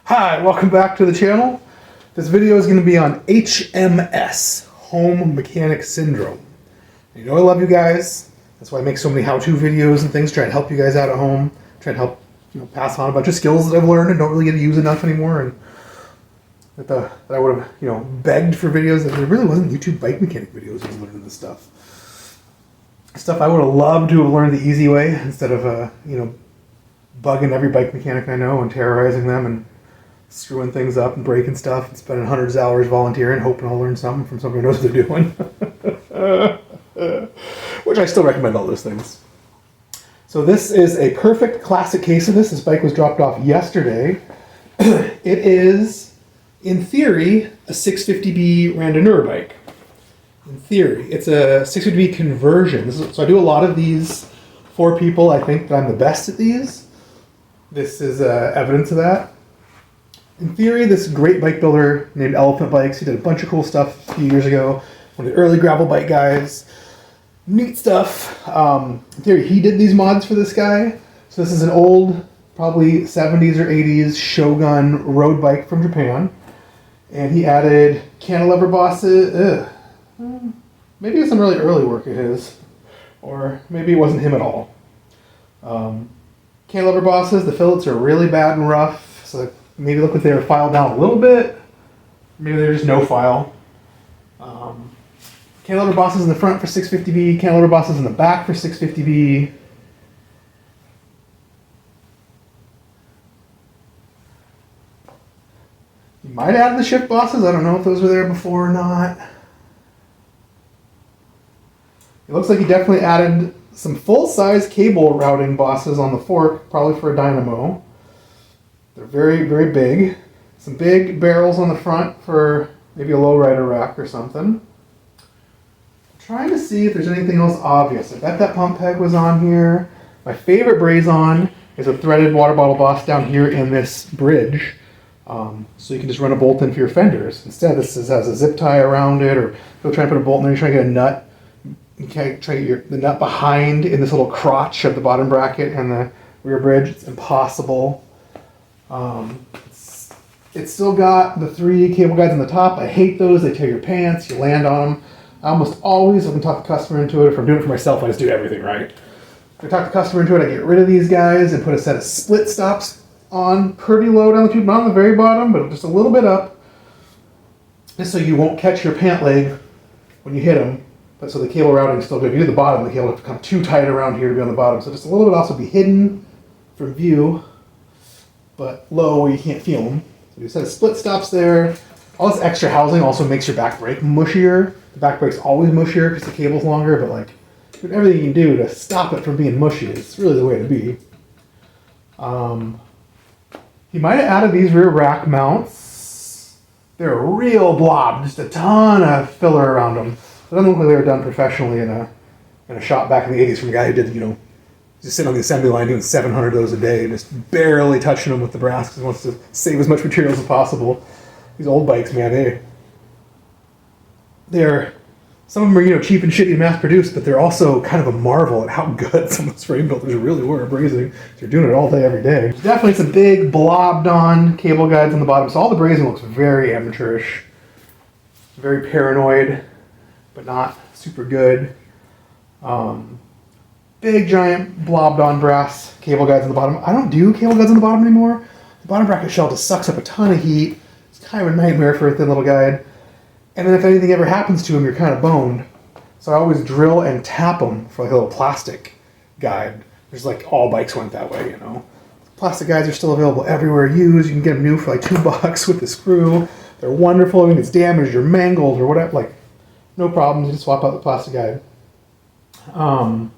Hi, welcome back to the channel. This video is going to be on H.M.S, Home Mechanic Syndrome. You know I love you guys. That's why I make so many how-to videos and things, try and help you guys out at home, try and help pass on a bunch of skills that I've learned and don't really get to use enough anymore, and that I would have begged for videos. That there really wasn't YouTube bike mechanic videos I was learning this stuff. Stuff I would have loved to have learned the easy way instead of bugging every bike mechanic I know and terrorizing them and screwing things up and breaking stuff and spending hundreds of hours volunteering, hoping I'll learn something from somebody who knows what they're doing. Which I still recommend all those things. So this is a perfect classic case of this. This bike was dropped off yesterday. It is, in theory, a 650B randonneur bike. In theory. It's a 650B conversion. So I do a lot of these for people. I think that I'm the best at these. This is evidence of that. In theory, this great bike builder named Elephant Bikes, he did a bunch of cool stuff a few years ago. One of the early gravel bike guys. Neat stuff. In theory, he did these mods for this guy. So this is an old, probably 70s or 80s Shogun road bike from Japan. And he added cantilever bosses. Maybe it's some really early work of his. Or maybe it wasn't him at all. Cantilever bosses, the fillets are really bad and rough. So maybe look like they were filed down a little bit. Maybe they're just no file. Cantilever bosses in the front for 650B. Cantilever bosses in the back for 650B. You might add the shift bosses. I don't know if those were there before or not. It looks like he definitely added some full-size cable routing bosses on the fork, probably for a dynamo. They're very, very big. Some big barrels on the front for maybe a lowrider rack or something. I'm trying to see if there's anything else obvious. I bet that pump peg was on here. My favorite braze-on is a threaded water bottle boss down here in this bridge. So you can just run a bolt in for your fenders. Instead, this has a zip tie around it, or you'll try and put a bolt in there, you try to get a nut. You can't try to get the nut behind in this little crotch of the bottom bracket and the rear bridge. It's impossible. It's still got the 3 cable guides on the top. I hate those. They tear your pants. You land on them. I almost always, if I can talk the customer into it, if I'm doing it for myself, I just do everything right. If I talk the customer into it, I get rid of these guys and put a set of split stops on pretty low down the tube, not on the very bottom, but just a little bit up, just so you won't catch your pant leg when you hit them. But so the cable routing is still good. If you do the bottom, the cable will become too tight around here to be on the bottom. So just a little bit also be hidden from view, but low where you can't feel them. So you set of split stops there. All this extra housing also makes your back brake mushier. The back brake's always mushier because the cable's longer, but everything you can do to stop it from being mushy is really the way to be. He might have added these rear rack mounts. They're a real blob, just a ton of filler around them. It doesn't look like they were done professionally in a shop back in the 80s from a guy who did, just sitting on the assembly line doing 700 of those a day, just barely touching them with the brass because he wants to save as much material as possible. These old bikes, man, some of them are cheap and shitty and mass produced, but they're also kind of a marvel at how good some of those frame builders really were brazing. They're doing it all day, every day. There's definitely some big blobbed on cable guides on the bottom, so all the brazing looks very amateurish, very paranoid, but not super good. Big giant blobbed on brass cable guides on the bottom. I don't do cable guides on the bottom anymore. The bottom bracket shell just sucks up a ton of heat. It's kind of a nightmare for a thin little guide. And then if anything ever happens to them, you're kind of boned. So I always drill and tap them for a little plastic guide. There's all bikes went that way, Plastic guides are still available everywhere used. You can get them new for $2 with the screw. They're wonderful. I mean, it's damaged or mangled or whatever, no problems. You just swap out the plastic guide. So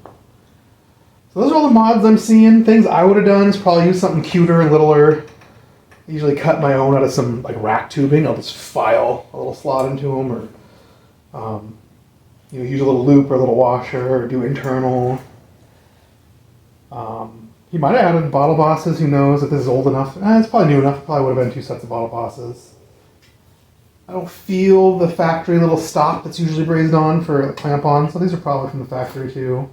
those are all the mods I'm seeing. Things I would have done is probably use something cuter and littler. I usually cut my own out of some rack tubing. I'll just file a little slot into them, or use a little loop or a little washer, or do internal. He might have added bottle bosses. Who knows if this is old enough? It's probably new enough. Probably would have been 2 sets of bottle bosses. I don't feel the factory little stop that's usually brazed on for clamp on, so these are probably from the factory too.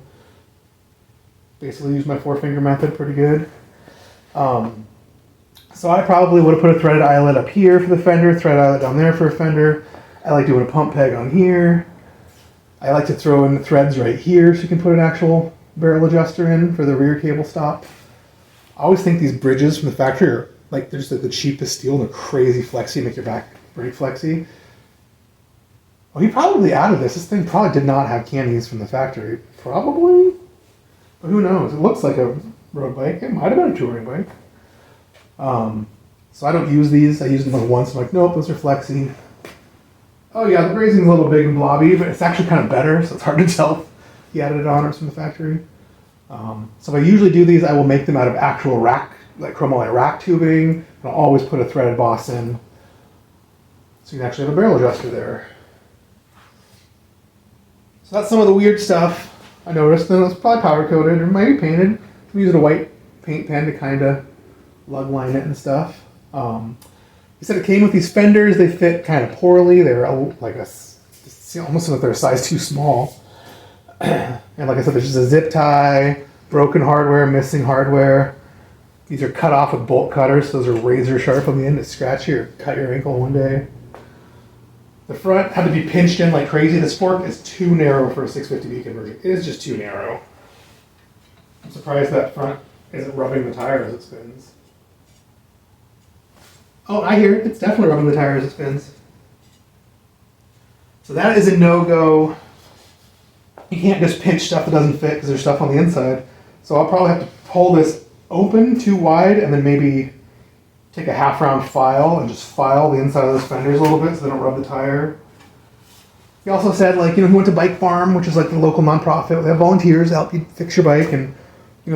Basically use my 4-finger method pretty good. So I probably would have put a threaded eyelet up here for the fender, threaded eyelet down there for a fender. I like doing a pump peg on here. I like to throw in the threads right here so you can put an actual barrel adjuster in for the rear cable stop. I always think these bridges from the factory are like, they're just like the cheapest steel and they're crazy flexy, make your back brake flexy. Oh, he probably added this. This thing probably did not have candies from the factory. Probably? But who knows? It looks like a road bike. It might have been a touring bike. So I don't use these. I use them like once. I'm like, nope, those are flexy. Oh yeah, the brazing's a little big and blobby, but it's actually kind of better, so it's hard to tell if he added it on or it's from the factory. So if I usually do these, I will make them out of actual rack, like chromoly rack tubing, and I'll always put a threaded boss in, so you can actually have a barrel adjuster there. So that's some of the weird stuff I noticed. Then it's probably powder coated or maybe painted. I'm using a white paint pen to kind of lug line it and stuff. He said it came with these fenders. They fit kind of poorly. They're like almost like they're a size too small. And like I said, there's just a zip tie, broken hardware, missing hardware. These are cut off with bolt cutters. So those are razor sharp on the end to scratch you or cut your ankle one day. The front had to be pinched in like crazy. This fork is too narrow for a 650B conversion. It is just too narrow. I'm surprised that front isn't rubbing the tire as it spins. Oh, I hear it. It's definitely rubbing the tire as it spins. So that is a no-go. You can't just pinch stuff that doesn't fit because there's stuff on the inside. So I'll probably have to pull this open too wide and then maybe take a half-round file and just file the inside of those fenders a little bit so they don't rub the tire. He also said, like, he went to Bike Farm, which is like the local nonprofit. They have volunteers to help you fix your bike, and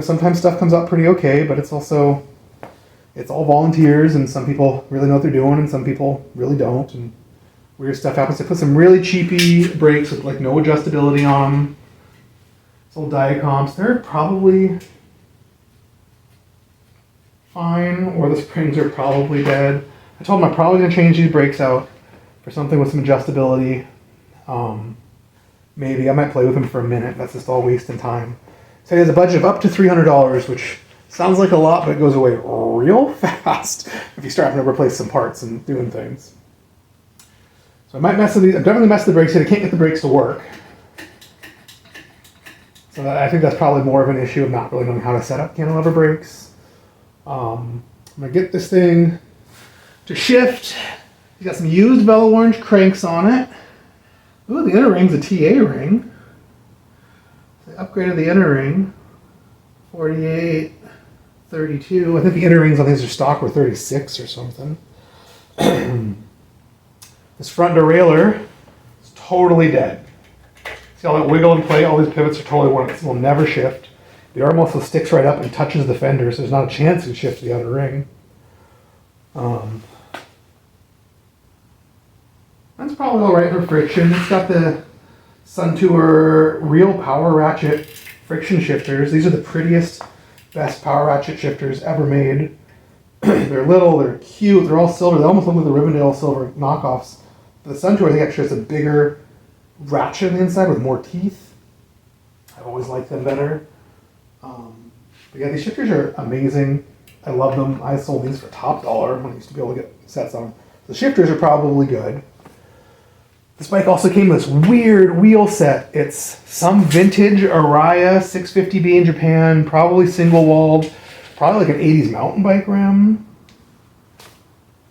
sometimes stuff comes out pretty okay, but it's all volunteers, and some people really know what they're doing, and some people really don't, and weird stuff happens. They put some really cheapy brakes with like no adjustability on them. It's old Diacomps. They're probably fine, or the springs are probably dead. I told him I'm probably going to change these brakes out for something with some adjustability. Maybe I might play with them for a minute. That's just all wasting time. So he has a budget of up to $300, which sounds like a lot, but it goes away real fast if you start having to replace some parts and doing things. So I might mess with these. I've definitely messed with the brakes here. I can't get the brakes to work. So I think that's probably more of an issue of not really knowing how to set up cantilever brakes. I'm going to get this thing to shift. He's got some used Velo Orange cranks on it. Ooh, the inner ring's a TA ring. They upgraded the inner ring. 48, 32. I think the inner rings on these are stock were 36 or something. This front derailleur is totally dead. See all that wiggle and play? All these pivots are totally worn. This will never shift. The arm also sticks right up and touches the fender, so there's not a chance to shift the outer ring. That's probably all right for friction. It's got the Suntour real power ratchet friction shifters. These are the prettiest, best power ratchet shifters ever made. They're little, they're cute, they're all silver. They almost look like the Rivendell silver knockoffs. The Suntour, I think, actually has a bigger ratchet on the inside with more teeth. I've always liked them better. But yeah, these shifters are amazing. I love them. I sold these for top dollar when I used to be able to get sets on them. The shifters are probably good. This bike also came with this weird wheel set. It's some vintage Araya 650B in Japan, probably single-walled, probably like an 80s mountain bike rim.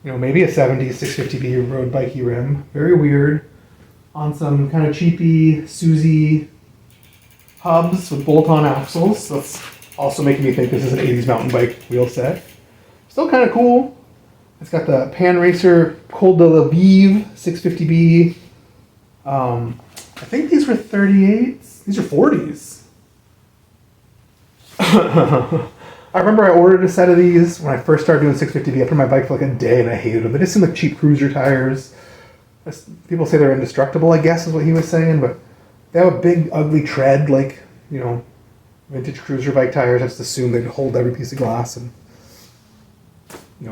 Maybe a 70s 650B road bikey rim. Very weird. On some kind of cheapy Suzy hubs with bolt-on axles. That's also making me think this is an 80s mountain bike wheel set. Still kind of cool. It's got the Pan Racer Col de la Vive 650B. I think these were 38s. These are 40s. I remember I ordered a set of these when I first started doing 650B. I put my bike for like a day and I hated them. They just seem like cheap cruiser tires. People say they're indestructible, I guess is what he was saying, but they have a big, ugly tread, like, vintage cruiser bike tires. I just assumed they'd hold every piece of glass and,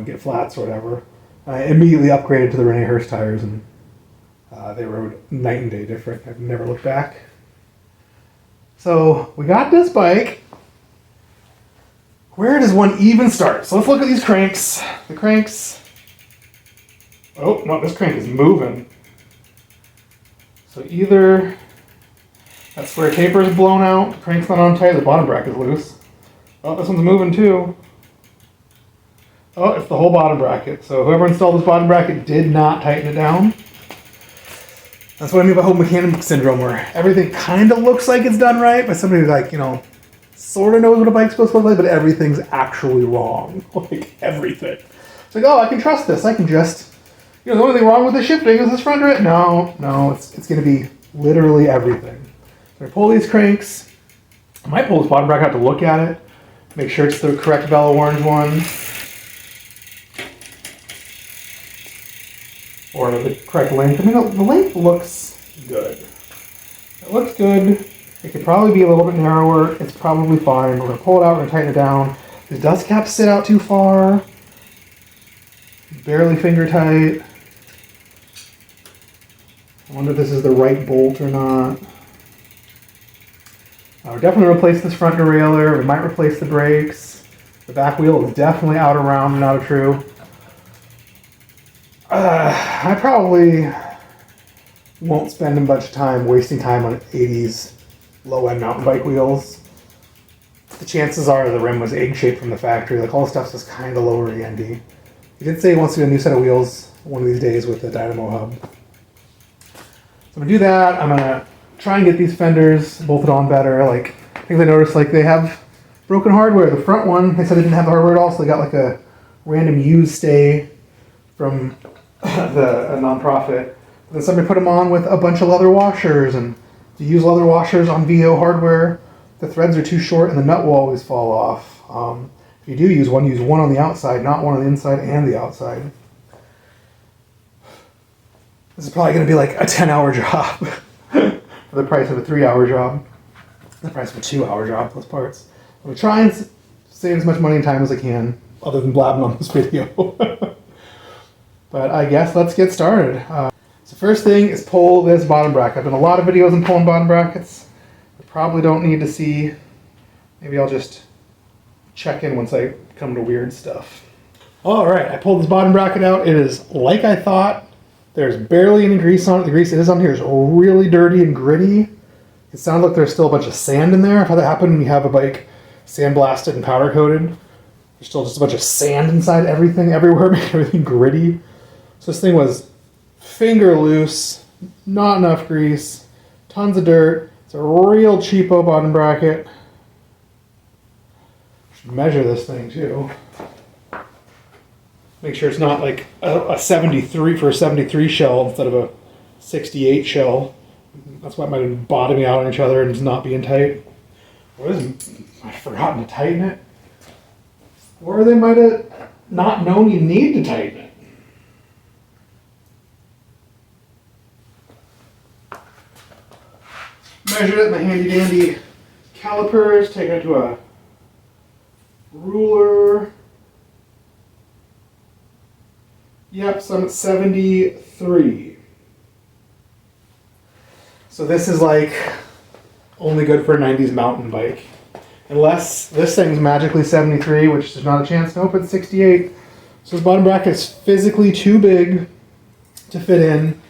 get flats or whatever. I immediately upgraded to the Rene Hurst tires, and they rode night and day different. I've never looked back. So we got this bike. Where does one even start? So let's look at these cranks. The cranks. Oh, no, this crank is moving. So either that square taper is blown out, the crank's not on tight, the bottom bracket's loose. Oh, this one's moving too. Oh, it's the whole bottom bracket. So whoever installed this bottom bracket did not tighten it down. That's what I mean by home mechanic syndrome, where everything kind of looks like it's done right, but somebody like, you know, sort of knows what a bike's supposed to look like, but everything's actually wrong. Like, everything. It's like, oh, I can trust this. I can just, you know, the only thing wrong with the shifting is this front rib. No, it's going to be literally everything. So I pull these cranks. I might pull this bottom bracket out to look at it, make sure it's the correct Bella orange one. Or the correct length. I mean, the length looks good. It looks good. It could probably be a little bit narrower. It's probably fine. We're going to pull it out. We're going to tighten it down. The dust caps sit out too far. Barely finger tight. I wonder if this is the right bolt or not. We're definitely replace this front derailleur. We might replace the brakes. The back wheel is definitely out of round and out of true. I probably won't spend a bunch of time wasting time on 80s low-end mountain bike wheels. The chances are the rim was egg-shaped from the factory. Like, all the stuff's just kind of lower endy. He did say he wants to do a new set of wheels one of these days with the Dynamo hub. So I'm going to do that. I'm going to try and get these fenders bolted on better. Like, things I noticed, like, they have broken hardware. The front one, they said they didn't have the hardware at all, so they got like a random used stay from a non-profit. Then somebody put them on with a bunch of leather washers, and if you use leather washers on VO hardware, the threads are too short and the nut will always fall off. If you do use one on the outside, not one on the inside and the outside. This is probably going to be like a 10-hour job for the price of a 3-hour job. The price of a 2-hour job plus parts. I'm going to try and save as much money and time as I can, other than blabbing on this video. But I guess let's get started. So first thing is pull this bottom bracket. I've done a lot of videos on pulling bottom brackets. I probably don't need to see. Maybe I'll just check in once I come to weird stuff. All right, I pulled this bottom bracket out. It is like I thought. There's barely any grease on it. The grease it is on here is really dirty and gritty. It sounds like there's still a bunch of sand in there. How that happened when you have a bike sandblasted and powder coated. There's still just a bunch of sand inside everything, everywhere, making everything gritty. So this thing was finger loose, not enough grease, tons of dirt. It's a real cheapo bottom bracket. Should measure this thing too. Make sure it's not like a 73 for a 73 shell instead of a 68 shell. That's why it might have been bottoming out on each other and just not being tight. Or I've forgotten to tighten it. Or they might have not known you need to tighten it. Measured it in the handy dandy calipers, taken it to a ruler. Yep, so I'm at 73. So this is like only good for a 90s mountain bike. Unless this thing's magically 73, which there's not a chance. Nope, it's 68. So this bottom bracket is physically too big to fit in.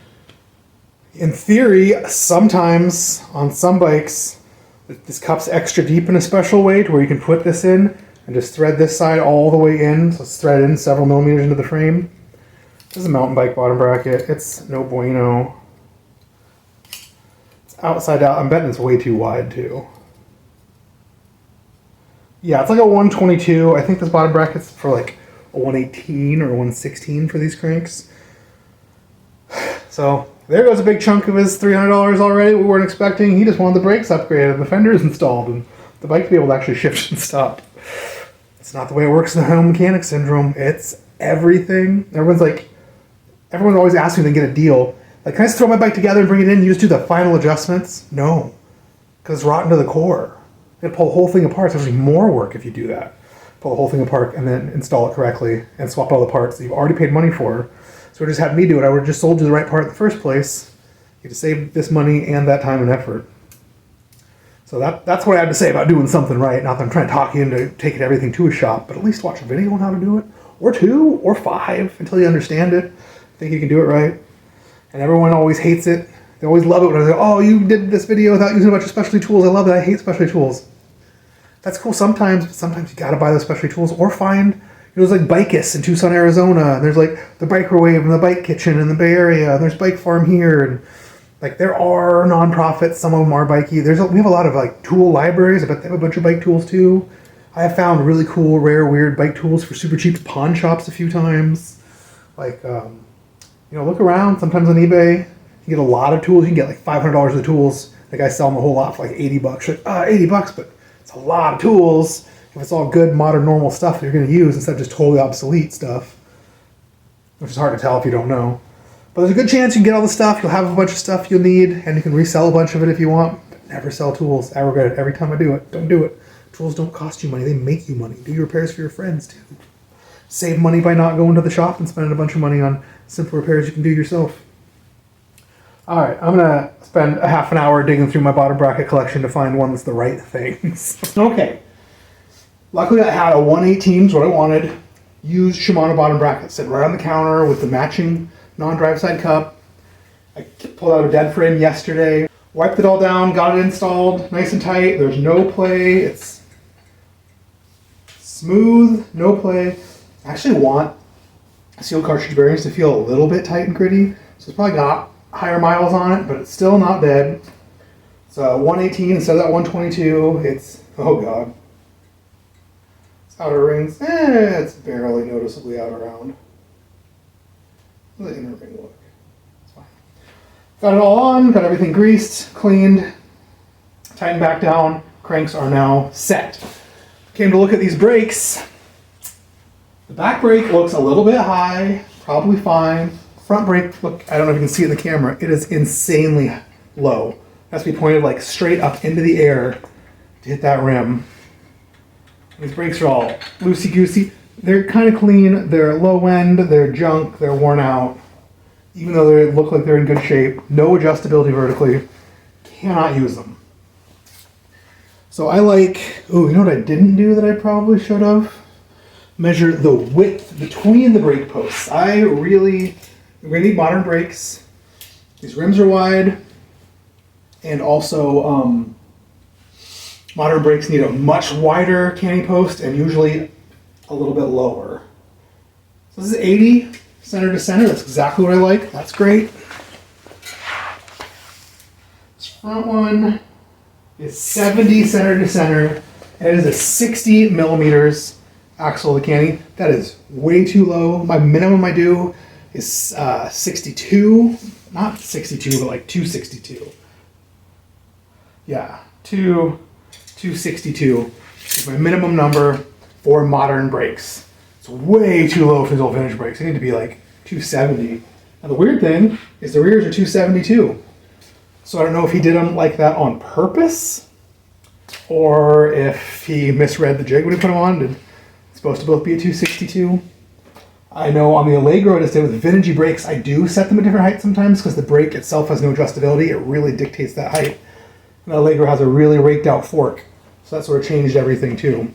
In theory, sometimes on some bikes, this cup's extra deep in a special way to where you can put this in and just thread this side all the way in. So it's threaded in several millimeters into the frame. This is a mountain bike bottom bracket. It's no bueno. It's outside out. I'm betting it's way too wide too. Yeah, it's like a 122. I think this bottom bracket's for like a 118 or a 116 for these cranks. So there goes a big chunk of his $300 already we weren't expecting. He just wanted the brakes upgraded, the fenders installed, and the bike to be able to actually shift and stop. It's not the way it works in the home mechanic syndrome. It's everything. Everyone always asks me to get a deal. Like, can I just throw my bike together and bring it in and you just do the final adjustments? No, because it's rotten to the core. You gotta pull the whole thing apart. It's actually more work if you do that. Pull the whole thing apart and then install it correctly and swap all the parts that you've already paid money for. So just had me do it. I would have just sold you the right part in the first place. You have to save this money and that time and effort. So So that's what I have to say about doing something right. Not that I'm trying to talk you into taking everything to a shop, but at least watch a video on how to do it. Or 2 or 5 until you understand it. Think you can do it right. And everyone always hates it. They always love it when I say, oh, you did this video without using a bunch of specialty tools. I love it. I hate specialty tools. That's cool sometimes, but sometimes you gotta buy those specialty tools or find, there's like Bikeus in Tucson, Arizona. There's like the Bikerwave and the Bike Kitchen in the Bay Area. And there's Bike Farm here. And like there are nonprofits. Some of them are bikey. We have a lot of like tool libraries. I bet they have a bunch of bike tools too. I have found really cool, rare, weird bike tools for super cheap pawn shops a few times. Like, look around. Sometimes on eBay, you get a lot of tools. You can get like $500 worth of tools. The guys sell them a whole lot for like $80. Like, $80, but it's a lot of tools. If it's all good, modern, normal stuff that you're going to use instead of just totally obsolete stuff, which is hard to tell if you don't know. But there's a good chance you can get all the stuff. You'll have a bunch of stuff you'll need, and you can resell a bunch of it if you want. But never sell tools. I regret it every time I do it. Don't do it. Tools don't cost you money. They make you money. Do your repairs for your friends, too. Save money by not going to the shop and spending a bunch of money on simple repairs you can do yourself. All right, I'm going to spend a half an hour digging through my bottom bracket collection to find one that's the right things. Okay. Luckily, I had a 118, is what I wanted. Used Shimano bottom bracket. Sitting right on the counter with the matching non-drive side cup. I pulled out a dead frame yesterday. Wiped it all down, got it installed, nice and tight. There's no play. It's smooth, no play. I actually want sealed cartridge bearings to feel a little bit tight and gritty. So it's probably got higher miles on it, but it's still not dead. It's a 118 instead of that 122. It's, oh God. It's outer rings, it's barely noticeably out around. How's the inner ring look? It's fine. Got it all on, got everything greased, cleaned, tightened back down. Cranks are now set. Came to look at these brakes. The back brake looks a little bit high, probably fine. Front brake, look, I don't know if you can see it in the camera, it is insanely low. It has to be pointed like straight up into the air to hit that rim. These brakes are all loosey-goosey. They're kind of clean, they're low end, they're junk, they're worn out. Even though they look like they're in good shape, no adjustability vertically, cannot use them. So I like, you know what I didn't do that I probably should have? Measure the width between the brake posts. We're gonna need modern brakes. These rims are wide, and also modern brakes need a much wider canny post and usually a little bit lower. So this is 80 center to center. That's exactly what I like. That's great. This front one is 70 center to center, and it is a 60 millimeters axle to canny. That is way too low. My minimum I do is 62, not 62, but like 262. Yeah, 262 is my minimum number for modern brakes. It's way too low for these old vintage brakes. They need to be like 270. And the weird thing is the rears are 272. So I don't know if he did them like that on purpose or if he misread the jig when he put them on. It's supposed to both be a 262. I know on the Allegro I just did with vintagey brakes, I do set them at different heights sometimes because the brake itself has no adjustability. It really dictates that height. And the Allegro has a really raked out fork. So that sort of changed everything too.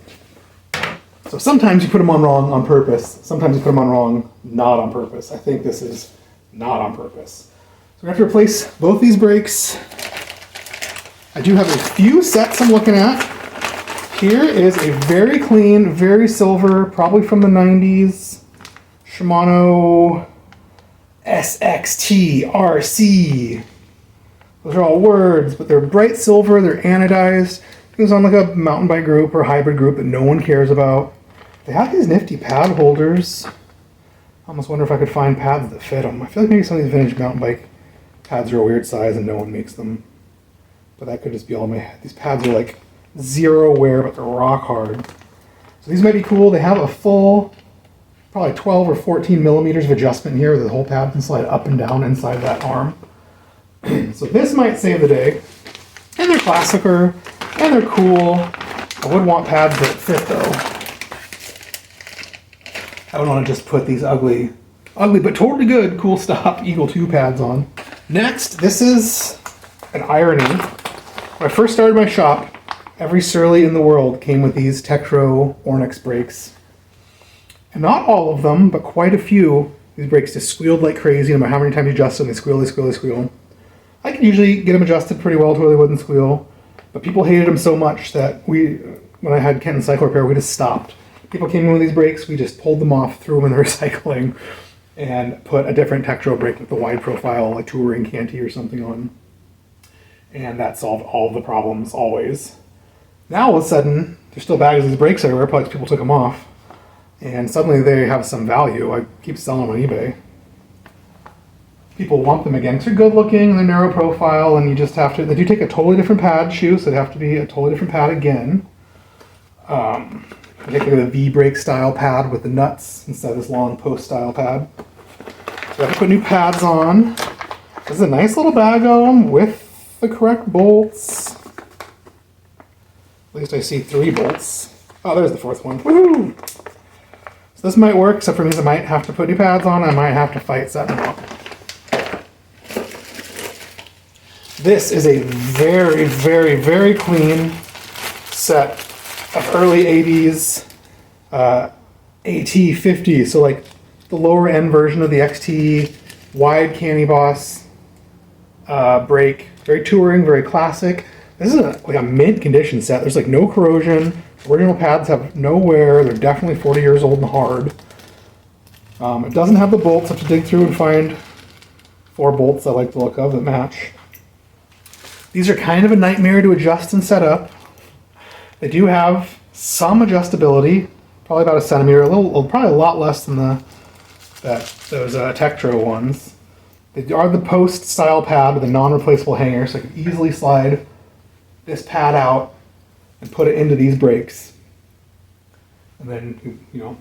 So sometimes you put them on wrong on purpose. Sometimes you put them on wrong not on purpose. I think this is not on purpose. So we have to replace both these brakes. I do have a few sets I'm looking at. Here is a very clean, very silver, probably from the 90s, Shimano SXT RC. Those are all words, but they're bright silver, they're anodized. It was on like a mountain bike group or hybrid group that no one cares about. They have these nifty pad holders. I almost wonder if I could find pads that fit them. I feel like maybe some of these vintage mountain bike pads are a weird size and no one makes them. But that could just be all my... These pads are like zero wear, but they're rock hard. So these might be cool. They have a full, probably 12 or 14 millimeters of adjustment here. The whole pad can slide up and down inside that arm. So this might save the day. And they're classicer, and they're cool. I would want pads that fit though. I would want to just put these ugly but totally good, cool stop Eagle 2 pads on. Next, this is an irony. When I first started my shop, every Surly in the world came with these Tektro Ornix brakes. And not all of them, but quite a few, these brakes just squealed like crazy. No matter how many times you adjust them, they squeal, they squeal, they squeal. I could usually get them adjusted pretty well to where they wouldn't squeal, but people hated them so much that when I had Kenton Cycle Repair, we just stopped. People came in with these brakes, we just pulled them off, threw them in the recycling, and put a different Tektro brake with the wide profile, like Touring Canty or something on. And that solved all of the problems, always. Now, all of a sudden, there's still bags of these brakes everywhere, probably because people took them off. And suddenly they have some value. I keep selling them on eBay. People want them again because they're good looking, they're narrow profile, and you just have to, they do take a totally different pad shoe, so they have to be a totally different pad again. Particularly the V-brake style pad with the nuts instead of this long post style pad. So I have to put new pads on. This is a nice little bag of them with the correct bolts. At least I see 3 bolts. Oh, there's the 4th one. Woohoo! So this might work, except for means I might have to put new pads on, I might have to fight setting them up. This is a very, very, very clean set of early 80s AT50, so like the lower end version of the XT, wide Canny Boss brake, very touring, very classic. This is like a mint condition set. There's like no corrosion. Original pads have no wear. They're definitely 40 years old and hard. It doesn't have the bolts. I have to dig through and find 4 bolts I like the look of that match. These are kind of a nightmare to adjust and set up. They do have some adjustability, probably about a centimeter, probably a lot less than those Tektro ones. They are the post style pad with a non-replaceable hanger, so I can easily slide this pad out and put it into these brakes. And then, you know,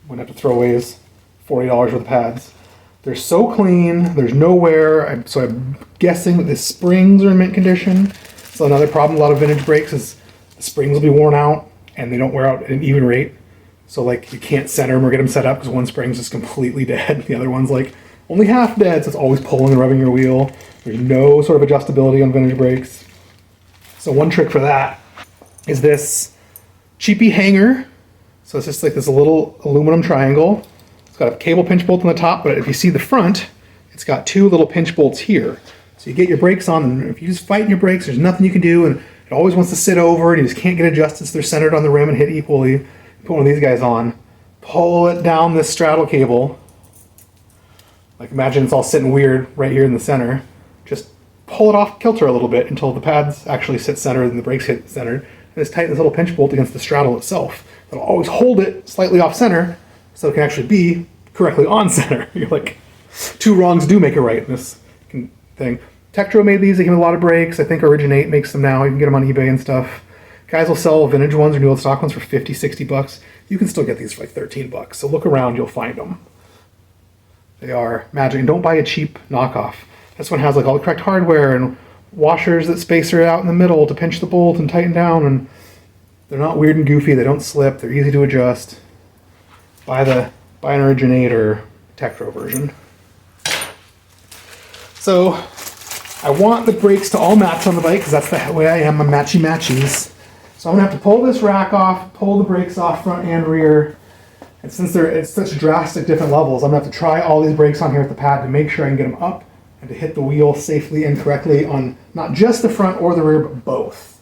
wouldn't have to throw away his $40 worth of pads. They're so clean, there's no wear, so I'm guessing that the springs are in mint condition. So another problem with a lot of vintage brakes is the springs will be worn out and they don't wear out at an even rate. So like you can't center them or get them set up because one spring's just completely dead. The other one's like only half dead, so it's always pulling and rubbing your wheel. There's no sort of adjustability on vintage brakes. So one trick for that is this cheapy hanger. So it's just like this little aluminum triangle. It's got a cable pinch bolt on the top, but if you see the front, it's got 2 little pinch bolts here. So you get your brakes on, and if you just fighting your brakes, there's nothing you can do, and it always wants to sit over, and you just can't get adjusted so they're centered on the rim and hit equally. You put one of these guys on, pull it down this straddle cable. Like imagine it's all sitting weird right here in the center. Just pull it off kilter a little bit until the pads actually sit centered and the brakes hit centered. And just tighten this little pinch bolt against the straddle itself. It'll always hold it slightly off center so it can actually be correctly on center. You're like, 2 wrongs do make a right in this thing. Tektro made these, they came with a lot of brakes. I think Originate makes them now. You can get them on eBay and stuff. Guys will sell vintage ones or new old stock ones for 50, 60 bucks. You can still get these for like 13 bucks. So look around, you'll find them. They are magic. And don't buy a cheap knockoff. This one has like all the correct hardware and washers that spacer it out in the middle to pinch the bolt and tighten down. And they're not weird and goofy. They don't slip. They're easy to adjust. Buy an Originate or Tektro version. So I want the brakes to all match on the bike because that's the way I am. I'm matchy-matchies. So I'm going to have to pull this rack off, pull the brakes off front and rear. And since they're at such drastic different levels, I'm going to have to try all these brakes on here with the pad to make sure I can get them up and to hit the wheel safely and correctly on not just the front or the rear, but both.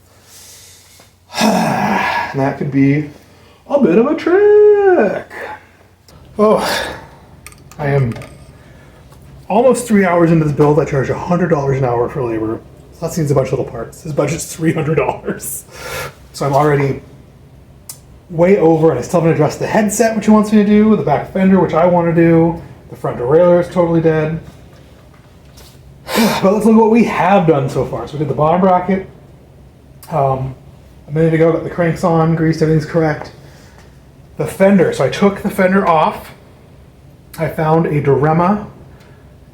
And that could be a bit of a trick. Oh, I am almost 3 hours into this build. I charge $100 an hour for labor. So that seems a bunch of little parts. His budget's $300. So I'm already way over, and I still haven't addressed the headset, which he wants me to do, the back fender, which I want to do. The front derailleur is totally dead. But let's look at what we have done so far. So we did the bottom bracket. A minute ago, got the cranks on, greased, everything's correct. The fender, so I took the fender off. I found a Durema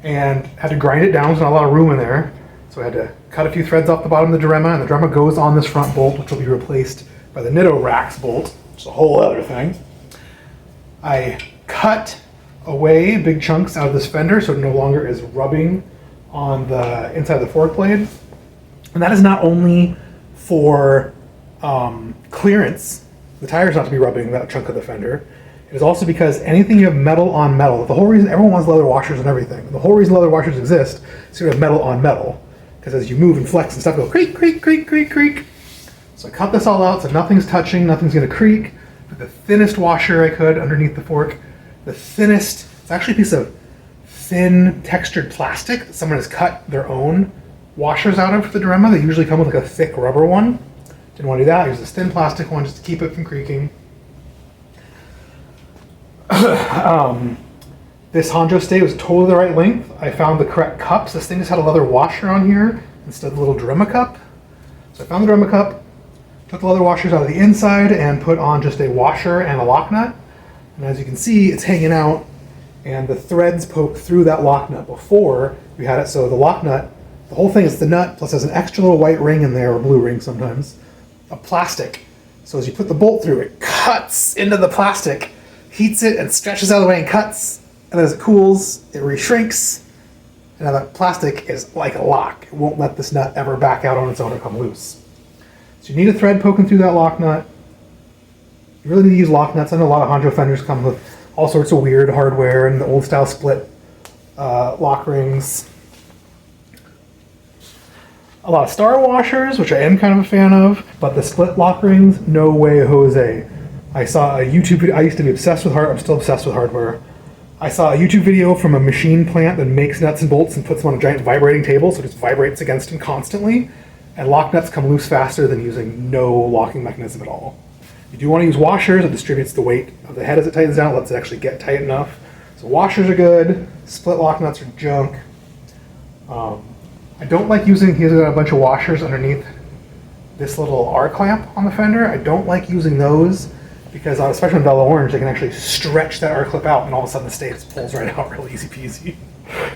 and had to grind it down. There's not a lot of room in there. So I had to cut a few threads off the bottom of the Durema, and the Durema goes on this front bolt, which will be replaced by the Nitto Rax bolt, which is a whole other thing. I cut away big chunks out of this fender so it no longer is rubbing on the inside of the fork blade. And that is not only for clearance, the tires not to be rubbing that chunk of the fender. It is also because anything you have metal on metal, the whole reason everyone wants leather washers and everything, the whole reason leather washers exist is so you have metal on metal. Because as you move and flex and stuff, go creak, creak, creak, creak, creak. So I cut this all out so nothing's touching, nothing's gonna creak. Put the thinnest washer I could underneath the fork. The thinnest, it's actually a piece of thin textured plastic that someone has cut their own washers out of for the diorama. They usually come with like a thick rubber one. Didn't want to do that. I used this thin plastic one just to keep it from creaking. This Honjo stay was totally the right length. I found the correct cups. This thing just had a leather washer on here instead of the little diorama cup. So I found the diorama cup, took the leather washers out of the inside and put on just a washer and a lock nut. And as you can see, it's hanging out and the threads poke through that lock nut. Before we had it so the lock nut, the whole thing is the nut plus has an extra little white ring in there, or blue ring sometimes, of plastic. So as you put the bolt through, it cuts into the plastic, heats it and stretches out of the way and cuts. And then as it cools, it reshrinks. And now that plastic is like a lock. It won't let this nut ever back out on its own or come loose. So you need a thread poking through that lock nut. You really need to use lock nuts. I know a lot of Honjo fenders come with all sorts of weird hardware and the old style split lock rings. A lot of star washers, which I am kind of a fan of, but the split lock rings, no way Jose. I saw a YouTube video, I used to be obsessed with hardware, I'm still obsessed with hardware. I saw a YouTube video from a machine plant that makes nuts and bolts and puts them on a giant vibrating table, so it just vibrates against them constantly. And lock nuts come loose faster than using no locking mechanism at all. You do want to use washers, it distributes the weight of the head as it tightens down, it lets it actually get tight enough. So washers are good, split lock nuts are junk. I don't like using, here's a bunch of washers underneath this little R-clamp on the fender. I don't like using those because, especially on Velo Orange, they can actually stretch that R-clip out and all of a sudden the stay just pulls right out real easy peasy.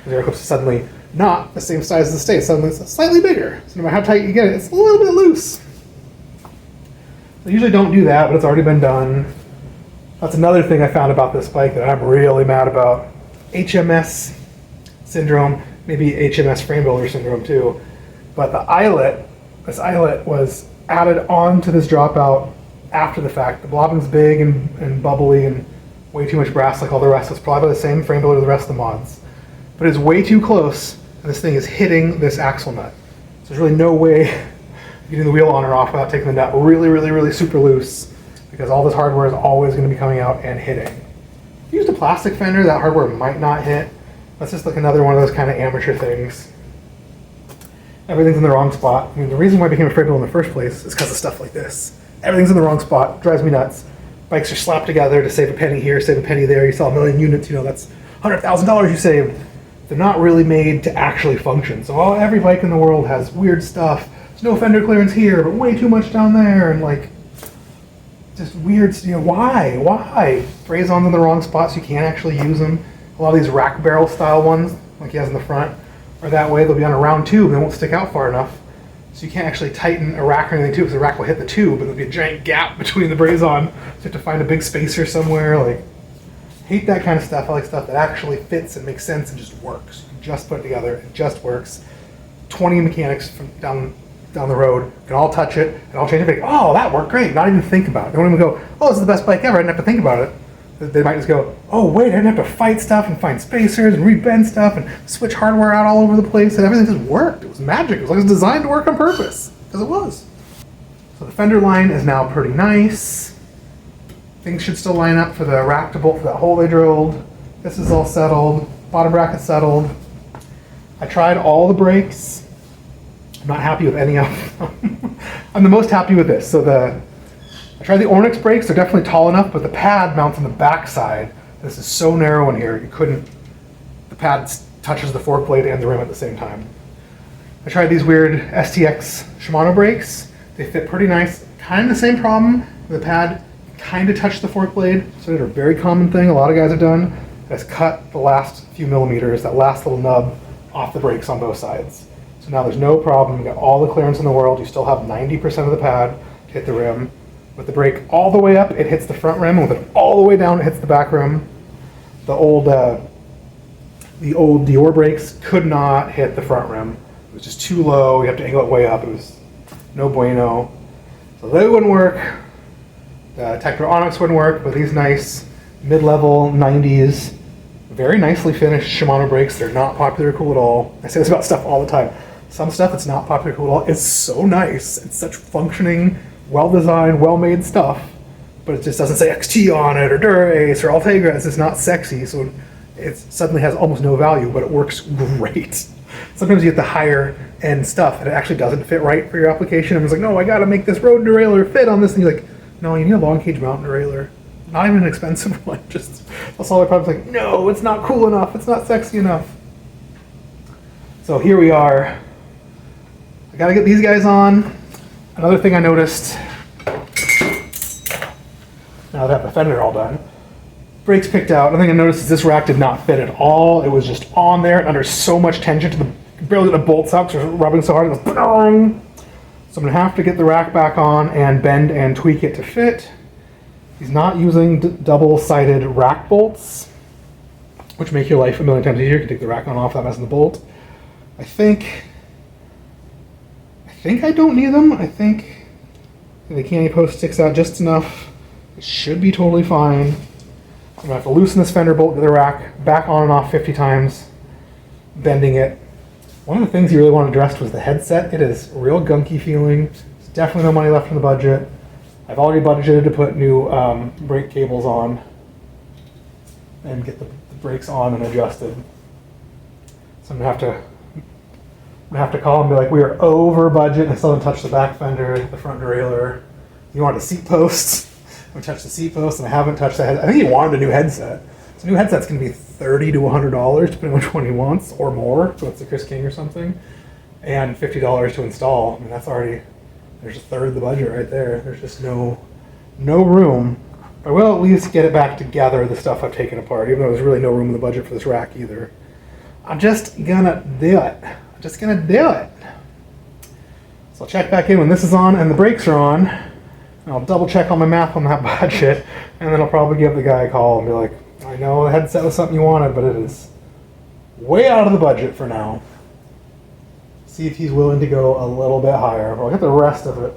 The R-clip's suddenly not the same size as the stay, suddenly it's slightly bigger. So no matter how tight you get it, it's a little bit loose. I usually don't do that, but it's already been done. That's another thing I found about this bike that I'm really mad about. H.M.S. syndrome, maybe H.M.S. frame builder syndrome too. But the eyelet, this eyelet was added on to this dropout after the fact. The blobbing's big and bubbly and way too much brass like all the rest. It's probably the same frame builder as the rest of the mods. But it's way too close and this thing is hitting this axle nut. So there's really no way getting the wheel on or off without taking the nut really, really, really super loose because all this hardware is always going to be coming out and hitting. If you used a plastic fender, that hardware might not hit. That's just like another one of those kind of amateur things. Everything's in the wrong spot. I mean, the reason why I became a frame builder in the first place is because of stuff like this. Everything's in the wrong spot, drives me nuts. Bikes are slapped together to save a penny here, save a penny there. You sell 1 million units, you know, that's $100,000 you saved. They're not really made to actually function. So every bike in the world has weird stuff. There's no fender clearance here, but way too much down there, and like, just weird, you know, why? Phrase-ons in the wrong spots, you can't actually use them. A lot of these rack barrel style ones, like he has in the front, are that way. They'll be on a round tube, they won't stick out far enough. So you can't actually tighten a rack or anything too, because the rack will hit the tube, and there'll be a giant gap between the braze-on. So you have to find a big spacer somewhere, like, hate that kind of stuff. I like stuff that actually fits and makes sense and just works. You can just put it together, it just works. 20 mechanics from down the road can all touch it and all change it. Oh, that worked great. Not even think about it. They won't even go, oh, this is the best bike ever. I didn't have to think about it. They might just go, oh, wait, I didn't have to fight stuff and find spacers and rebend stuff and switch hardware out all over the place, and everything just worked. It was magic. It was like it was designed to work on purpose, because it was. So the fender line is now pretty nice. Things should still line up for the rack to bolt for that hole they drilled. This is all settled. Bottom bracket settled. I tried all the brakes. I'm not happy with any of them. I'm the most happy with this. So I tried the Ornix brakes. They're definitely tall enough, but the pad mounts on the back side. This is so narrow in here, you couldn't, the pad touches the fork blade and the rim at the same time. I tried these weird STX Shimano brakes. They fit pretty nice. Kind of the same problem. The pad kind of touched the fork blade. So it's a very common thing a lot of guys have done. It has cut the last few millimeters, that last little nub, off the brakes on both sides. So now there's no problem. You got all the clearance in the world. You still have 90% of the pad to hit the rim. With the brake all the way up, it hits the front rim, and with it all the way down, it hits the back rim. The old Dior brakes could not hit the front rim. It was just too low. You have to angle it way up. It was no bueno. So they wouldn't work. The Tektronix wouldn't work, but these nice mid-level 90s, very nicely finished Shimano brakes. They're not popular cool at all. I say this about stuff all the time. Some stuff that's not popular cool at all is so nice. It's such functioning, well-designed, well-made stuff, but it just doesn't say XT on it or Dura-Ace or Ultegra. It's just not sexy, so it suddenly has almost no value, but it works great. Sometimes you get the higher end stuff and it actually doesn't fit right for your application. And it's like, no, I gotta make this road derailleur fit on this. And you're like, no, you need a long cage mountain derailleur. Not even an expensive one. Just, that's all the problems. Like, no, it's not cool enough. It's not sexy enough. So here we are. I gotta get these guys on. Another thing I noticed, now that I have the fender all done, brakes picked out. Another thing I noticed is this rack did not fit at all. It was just on there and under so much tension to the, barely the bolts out because it was rubbing so hard. It was boom. So I'm gonna have to get the rack back on and bend and tweak it to fit. He's not using double-sided rack bolts, which make your life a million times easier. You can take the rack on off without messing the bolt. I think I don't need them. I think the candy post sticks out just enough. It should be totally fine. I'm gonna have to loosen this fender bolt to the rack, back on and off 50 times, bending it. One of the things you really want addressed was the headset. It is real gunky feeling. There's definitely no money left in the budget. I've already budgeted to put new brake cables on and get the brakes on and adjusted. So I'm gonna have to call and be like, we are over budget, and I still haven't touched the back fender, the front derailleur. You want the seat posts? I haven't touched the seat post, and I haven't touched the head. I think he wanted a new headset. So a new headset's gonna be $30 to $100, depending on which one he wants, or more. So it's a Chris King or something, and $50 to install. I mean, that's already, there's a third of the budget right there. There's just no room. But I will at least get it back together, the stuff I've taken apart, even though there's really no room in the budget for this rack either. I'm just gonna do it. I'm just gonna do it. So I'll check back in when this is on and the brakes are on. And I'll double check on my math on that budget, and then I'll probably give the guy a call and be like, I know the headset was something you wanted, but it is way out of the budget for now. See if he's willing to go a little bit higher. I'll get the rest of it.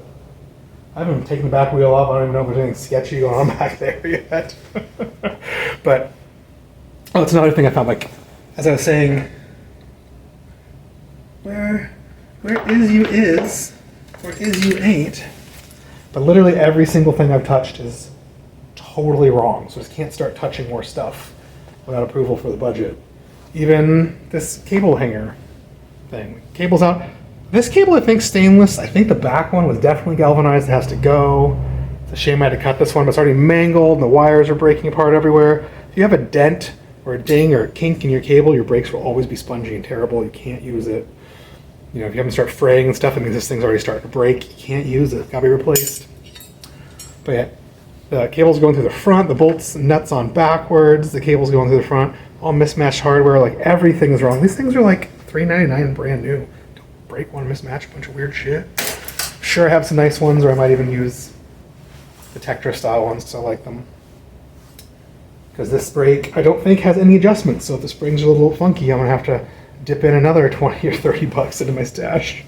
I haven't even taken the back wheel off. I don't even know if there's anything sketchy going on back there yet. But, oh, it's another thing I found, like, as I was saying, where is you is, where is you ain't. But literally every single thing I've touched is totally wrong. So I just can't start touching more stuff without approval for the budget. Even this cable hanger thing. Cable's out. This cable, I think, stainless. I think the back one was definitely galvanized. It has to go. It's a shame I had to cut this one, but it's already mangled and the wires are breaking apart everywhere. If you have a dent or a ding or a kink in your cable, your brakes will always be spongy and terrible. You can't use it. You know, if you haven't started fraying and stuff, it means this thing's already starting to break. You can't use it. Gotta be replaced. But yeah, the cable's going through the front, the bolts and nuts on backwards, the cable's going through the front, all mismatched hardware, like everything is wrong. These things are like $3.99 brand new. Don't break one, mismatch a bunch of weird shit. Sure, I have some nice ones, or I might even use the Tektronix style ones because I like them. Because this brake, I don't think has any adjustments, so if the springs are a little funky, I'm gonna have to dip in another 20 or 30 bucks into my stash.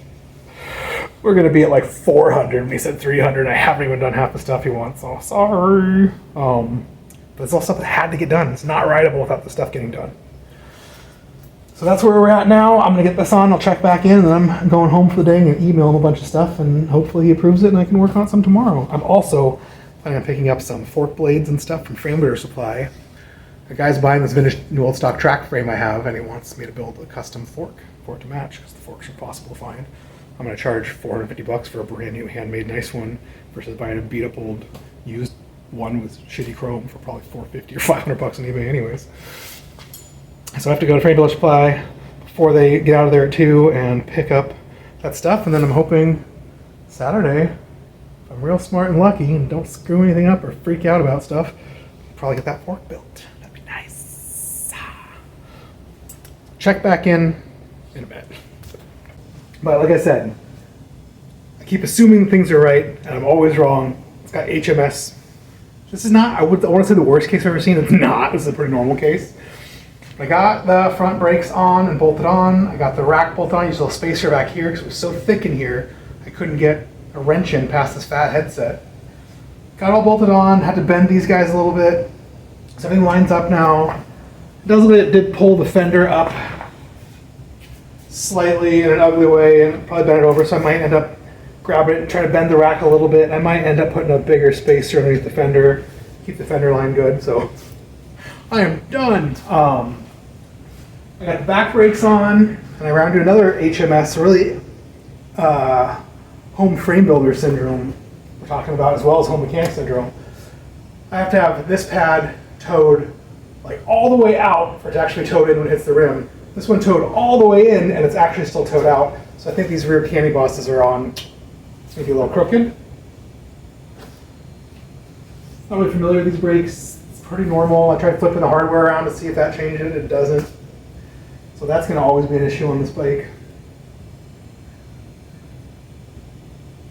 We're gonna be at like 400, and he said 300, and I haven't even done half the stuff he wants, so sorry. But it's all stuff that had to get done. It's not rideable without the stuff getting done. So that's where we're at now. I'm gonna get this on, I'll check back in, and then I'm going home for the day and email him a bunch of stuff, and hopefully he approves it and I can work on some tomorrow. I'm also planning on picking up some fork blades and stuff from Frame Builder Supply. The guy's buying this vintage new old stock track frame I have, and he wants me to build a custom fork for it to match, because the forks are impossible to find. I'm gonna charge 450 bucks for a brand new handmade nice one versus buying a beat up old used one with shitty chrome for probably 450 or 500 bucks on eBay anyways. So I have to go to Frame Builder Supply before they get out of there at 2 and pick up that stuff, and then I'm hoping Saturday, if I'm real smart and lucky and don't screw anything up or freak out about stuff, I'll probably get that fork built. That'd be nice. Check back in a bit. But like I said, I keep assuming things are right, and I'm always wrong. It's got H.M.S. This is not, I want to say the worst case I've ever seen. It's not. This is a pretty normal case. I got the front brakes on and bolted on. I got the rack bolted on. I used a little spacer back here because it was so thick in here, I couldn't get a wrench in past this fat headset. Got all bolted on, had to bend these guys a little bit. So everything lines up now. It does look like it did pull the fender up slightly in an ugly way and probably bent it over, so I might end up grabbing it and trying to bend the rack a little bit. I might end up putting a bigger spacer underneath the fender, keep the fender line good, so I am done. I got the back brakes on, and I ran into another H.M.S, really home frame builder syndrome we're talking about, as well as home mechanic syndrome. I have to have this pad towed like all the way out for it to actually towed in when it hits the rim. This one towed all the way in, and it's actually still towed out. So I think these rear candy bosses are on maybe a little crooked. Not really familiar with these brakes. It's pretty normal. I tried flipping the hardware around to see if that changed it. It doesn't. So that's going to always be an issue on this bike.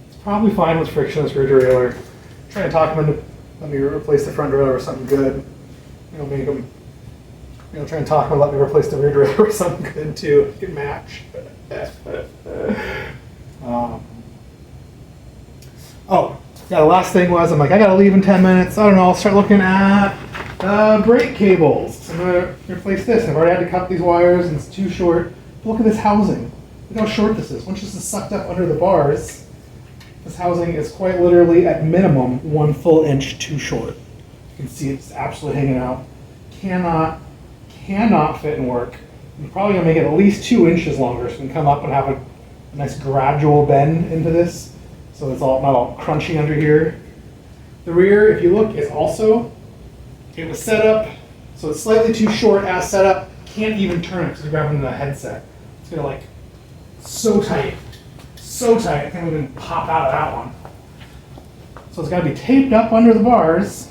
It's probably fine with frictionless rear derailleur. I'm trying to talk them into let me replace the front derailleur with something good. Make them. Try and talk them and let me replace the rear derailleur with something good too. It can match. Oh, yeah, the last thing was, I'm like, I gotta leave in 10 minutes. I don't know, I'll start looking at brake cables. So I'm gonna replace this. I've already had to cut these wires and it's too short. Look at this housing. Look how short this is. Once this is sucked up under the bars, this housing is quite literally at minimum 1 full inch too short. You can see it's absolutely hanging out. Cannot fit and work. I'm probably gonna make it at least 2 inches longer so we can come up and have a nice gradual bend into this. So it's not all crunchy under here. The rear, if you look, is also, it was set up, so it's slightly too short as set up. Can't even turn it because you're grabbing the headset. It's gonna like, so tight, I can't even pop out of that one. So it's gotta be taped up under the bars.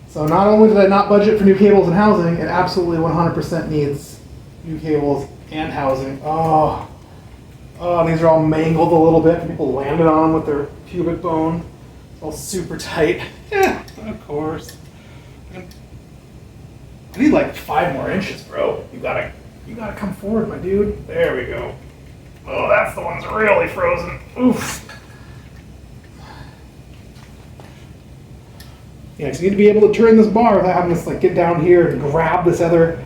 So not only did I not budget for new cables and housing, it absolutely 100% needs new cables and housing. Oh, these are all mangled a little bit. People landed on them with their pubic bone. It's all super tight. Yeah, of course. I need like 5 more inches, bro. You gotta come forward, my dude. There we go. Oh, that's the one's really frozen. Oof. Yeah, so you need to be able to turn this bar without having to like get down here and grab this other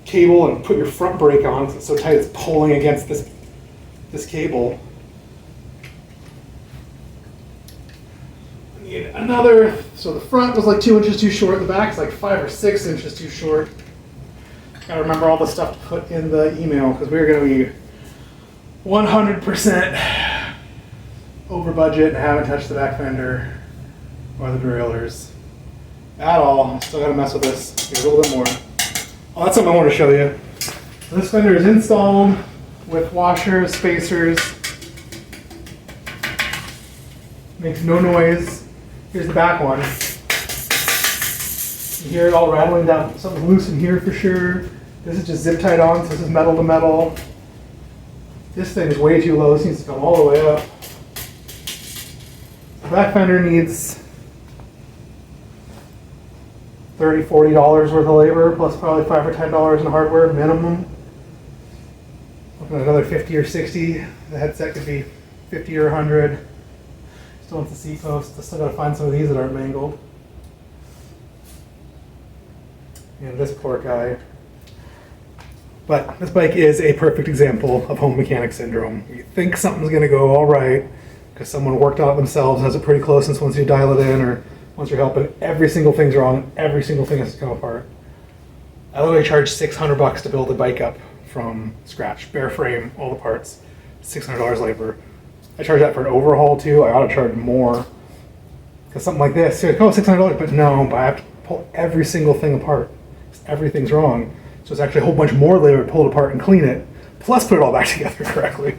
cable and put your front brake on because it's so tight it's pulling against this cable. I need another, so the front was like 2 inches too short, the back's like 5 or 6 inches too short. Gotta remember all the stuff to put in the email because we're gonna be 100% over budget and haven't touched the back fender or the derailleurs at all. Still gotta mess with this. Get a little bit more. Oh, that's something I want to show you. This fender is installed with washers, spacers. Makes no noise. Here's the back one. You hear it all rattling down. Something's loose in here for sure. This is just zip tied on, so this is metal to metal. This thing is way too low. This needs to come all the way up. The back fender needs $30, $40 worth of labor, plus probably $5 or $10 in hardware minimum. Looking at another 50 or 60. The headset could be 50 or 100. Still wants the seat post. I still gotta find some of these that aren't mangled. And this poor guy. But this bike is a perfect example of home mechanic syndrome. You think something's gonna go all right because someone worked on it themselves, has it pretty close, and once you dial it in or once you're helping, every single thing's wrong, every single thing has to come apart. I literally charged $600 to build a bike up from scratch, bare frame, all the parts, $600 labor. I charge that for an overhaul too. I ought to charge more. Because something like this, you're like, oh, $600, but no, but I have to pull every single thing apart. Everything's wrong. So it's actually a whole bunch more labor to pull it apart and clean it, plus put it all back together correctly.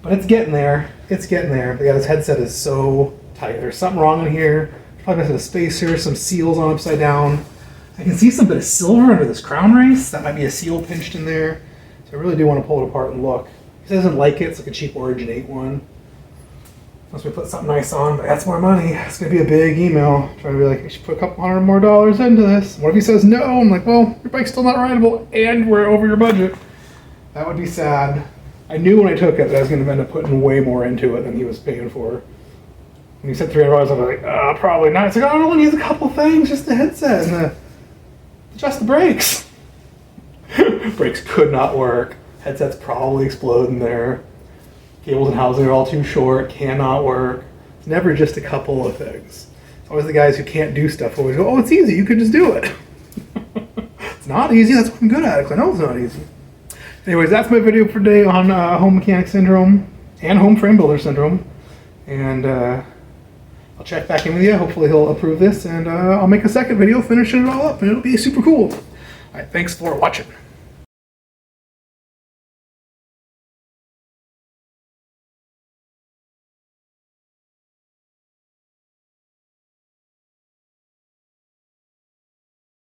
But it's getting there. It's getting there. But yeah, this headset is so tight. There's something wrong in here. Probably missing a spacer, some seals on upside down. I can see some bit of silver under this crown race. That might be a seal pinched in there. So I really do want to pull it apart and look. He doesn't like it. It's like a cheap Origin 8 one. Unless we put something nice on, but that's more money. It's going to be a big email. Trying to be like, you should put a couple $100 more into this. What if he says no? I'm like, well, your bike's still not rideable and we're over your budget. That would be sad. I knew when I took it that I was going to end up putting way more into it than he was paying for. When he said $300, I was like, probably not. It's like, I only need a couple things, just the headset and just the brakes. Brakes could not work. Headset's probably exploding there. Cables and housing are all too short, cannot work. It's never just a couple of things. It's always the guys who can't do stuff always go, oh, it's easy, you could just do it. It's not easy, that's what I'm good at, because I know it's not easy. Anyways, that's my video for today on home mechanic syndrome and home frame builder syndrome. And I'll check back in with you. Hopefully he'll approve this, and I'll make a second video finishing it all up, and it'll be super cool. All right, thanks for watching.